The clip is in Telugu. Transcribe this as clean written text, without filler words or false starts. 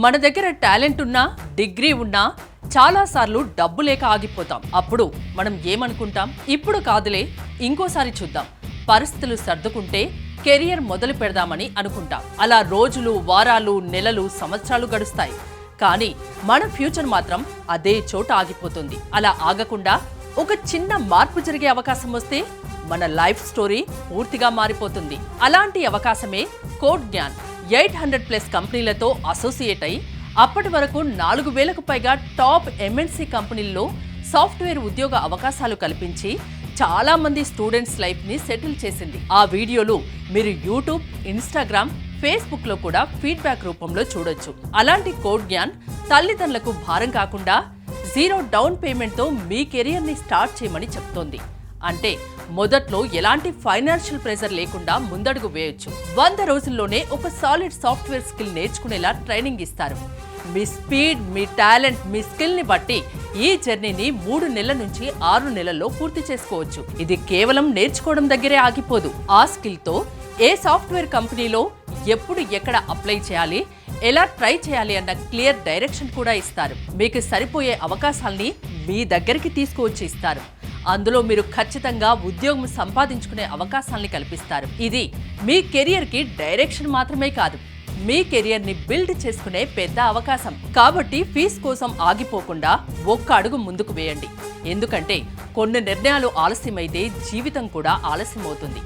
మన దగ్గర టాలెంట్ ఉన్నా డిగ్రీ ఉన్నా చాలాసార్లు డబ్బు లేక ఆగిపోతాం. అప్పుడు మనం ఏమనుకుంటాం, ఇప్పుడు కాదులే ఇంకోసారి చూద్దాం, పరిస్థితులు సర్దుకుంటే కెరియర్ మొదలు పెడదామని అనుకుంటాం. అలా రోజులు, వారాలు, నెలలు, సంవత్సరాలు గడుస్తాయి. కానీ మన ఫ్యూచర్ మాత్రం అదే చోట ఆగిపోతుంది. అలా ఆగకుండా ఒక చిన్న మార్పు జరిగే అవకాశం వస్తే మన లైఫ్ స్టోరీ పూర్తిగా మారిపోతుంది. అలాంటి అవకాశమే కోడ్ జ్ఞాన్. 800+ కంపెనీలతో అసోసియేట్ అయి అప్పటి వరకు 4000కు పైగా టాప్ ఎంఎన్సీ కంపెనీల్లో సాఫ్ట్వేర్ ఉద్యోగ అవకాశాలు కల్పించి చాలా మంది స్టూడెంట్స్ లైఫ్ ని సెటిల్ చేసింది. ఆ వీడియోలు మీరు యూట్యూబ్, ఇన్స్టాగ్రామ్, ఫేస్బుక్ లో కూడా ఫీడ్బ్యాక్ రూపంలో చూడొచ్చు. అలాంటి కోడ్ జ్ఞాన్ తల్లిదండ్రులకు భారం కాకుండా 0 డౌన్ పేమెంట్ తో మీ కెరియర్ ని స్టార్ట్ చేయమని చెప్తోంది. అంటే మొదట్లో ఎలాంటి ఫైనాన్షియల్ ప్రెజర్ లేకుండా ముందడుగు వేయొచ్చు. 100 రోజుల్లోనే ఒక సాలిడ్ సాఫ్ట్వేర్ స్కిల్ నేర్చుకునేలా ట్రైనింగ్ ఇస్తారు. మీ స్పీడ్, మీ టాలెంట్, మీ స్కిల్ ని బట్టి ఈ జర్నీని 3 నెలల నుంచి 6 నెలల్లో పూర్తి చేసుకోవచ్చు. ఇది కేవలం నేర్చుకోవడం దగ్గరే ఆగిపోదు. ఆ స్కిల్ తో ఏ సాఫ్ట్వేర్ కంపెనీలో ఎప్పుడు ఎక్కడ అప్లై చేయాలి, ఎలా ట్రై చేయాలి అన్న క్లియర్ డైరెక్షన్ కూడా ఇస్తారు. మీకు సరిపోయే అవకాశాల్ని మీ దగ్గరికి తీసుకువచ్చి ఇస్తారు. అందులో మీరు ఖచ్చితంగా ఉద్యోగం సంపాదించుకునే అవకాశాన్ని కల్పిస్తారు. ఇది మీ కెరియర్ కి డైరెక్షన్ మాత్రమే కాదు, మీ కెరియర్ ని బిల్డ్ చేసుకునే పెద్ద అవకాశం. కాబట్టి ఫీజు కోసం ఆగిపోకుండా ఒక్క అడుగు ముందుకు వేయండి. ఎందుకంటే కొన్ని నిర్ణయాలు ఆలస్యమైతే జీవితం కూడా ఆలస్యమవుతుంది.